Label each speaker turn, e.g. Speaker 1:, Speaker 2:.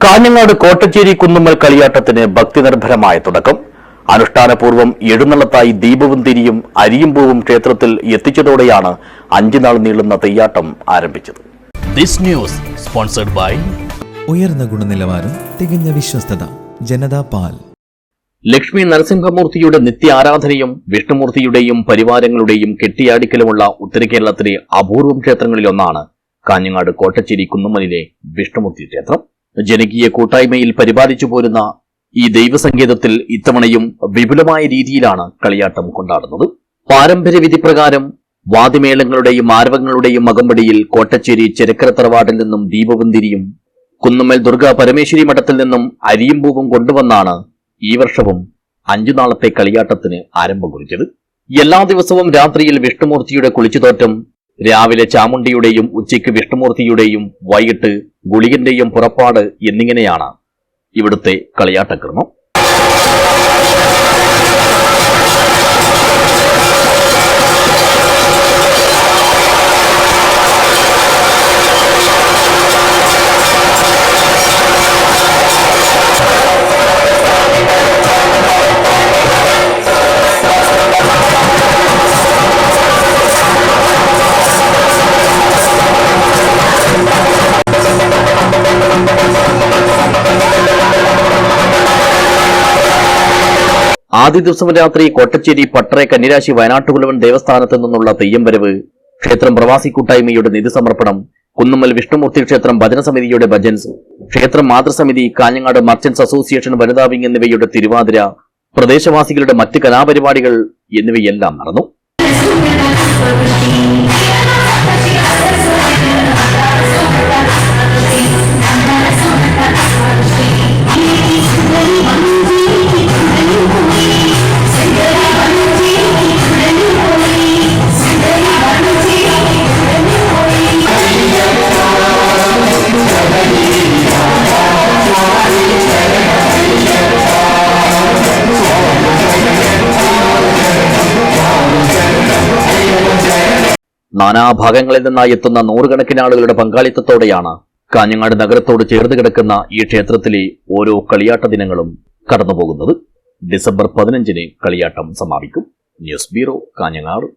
Speaker 1: കാഞ്ഞങ്ങാട് കോട്ടച്ചേരി കുന്നുമ്മൽ കളിയാട്ടത്തിന് ഭക്തിനിർഭരമായ തുടക്കം. അനുഷ്ഠാനപൂർവ്വം എഴുന്നള്ളത്തായി ദീപവും തിരിയും അരിയുംപൂവും ക്ഷേത്രത്തിൽ എത്തിച്ചതോടെയാണ് 5 നാൾ നീളുന്ന തെയ്യാട്ടം ആരംഭിച്ചത്.
Speaker 2: ദിസ് ന്യൂസ് സ്പോൺസർഡ് ബൈ
Speaker 3: ഉയർന്ന ഗുണനിലവാരം, തികഞ്ഞ വിശ്വസ്തത, ജനതാ പാൽ.
Speaker 1: ലക്ഷ്മി നരസിംഹമൂർത്തിയുടെ നിത്യ ആരാധനയും വിഷ്ണുമൂർത്തിയുടെയും പരിവാരങ്ങളുടെയും കെട്ടിയാടിക്കലുമുള്ള ഉത്തരകേരളത്തിലെ അപൂർവം ക്ഷേത്രങ്ങളിലൊന്നാണ് കാഞ്ഞങ്ങാട് കോട്ടച്ചേരി കുന്നുമ്മലിലെ വിഷ്ണുമൂർത്തി ക്ഷേത്രം. ജനകീയ കൂട്ടായ്മയിൽ പരിപാലിച്ചു പോരുന്ന ഈ ദൈവസങ്കേതത്തിൽ ഇത്തവണയും വിപുലമായ രീതിയിലാണ് കളിയാട്ടം കൊണ്ടാടുന്നത്. പാരമ്പര്യ വിധിപ്രകാരം വാദ്യമേളങ്ങളുടെയും ആരവങ്ങളുടെയും അകമ്പടിയിൽ കോട്ടച്ചേരി ചെരക്കര തറവാട്ടിൽ നിന്നും ദീപവും തിരിയും കുന്നുമ്മൽ ദുർഗ പരമേശ്വരി മഠത്തിൽ നിന്നും അരിയുംപൂവും കൊണ്ടുവന്നാണ് ഈ വർഷവും 5 നാളത്തെ കളിയാട്ടത്തിന് ആരംഭം കുറിച്ചത്. എല്ലാ ദിവസവും രാത്രിയിൽ വിഷ്ണുമൂർത്തിയുടെ കുളിച്ചുതോറ്റം, രാവിലെ ചാമുണ്ടിയുടെയും ഉച്ചയ്ക്ക് വിഷ്ണുമൂർത്തിയുടെയും വൈകിട്ട് ഗുളികന്റെയും പുറപ്പാട് എന്നിങ്ങനെയാണ് ഇവിടുത്തെ കളിയാട്ടക്രമം. ആദ്യ ദിവസം രാത്രി കോട്ടച്ചേരി പട്ടറെ കന്നിരാശി വയനാട്ടുകുലവൻ ദേവസ്ഥാനത്ത് നിന്നുള്ള തെയ്യം വരവ്, ക്ഷേത്രം പ്രവാസി കൂട്ടായ്മയുടെ നിധി സമർപ്പണം, കുന്നുമ്മൽ വിഷ്ണുമൂർത്തി ക്ഷേത്രം ഭജനസമിതിയുടെ ഭജൻസ്, ക്ഷേത്രം മാതൃസമിതി, കാഞ്ഞങ്ങാട് മർച്ചന്റ്സ് അസോസിയേഷൻ വനിതാ വിംഗ് എന്നിവയുടെ തിരുവാതിര, പ്രദേശവാസികളുടെ മറ്റ് കലാപരിപാടികൾ എന്നിവയെല്ലാം നടന്നു. നാനാഭാഗങ്ങളിൽ നിന്നായി എത്തുന്ന നൂറുകണക്കിന് ആളുകളുടെ പങ്കാളിത്തത്തോടെയാണ് കാഞ്ഞങ്ങാട് നഗരത്തോട് ചേർന്ന് കിടക്കുന്ന ഈ ക്ഷേത്രത്തിലെ ഓരോ കളിയാട്ട ദിനങ്ങളും കടന്നുപോകുന്നത്. ഡിസംബർ 15-ന് കളിയാട്ടം സമാപിക്കും. News bureau, Kanhangad.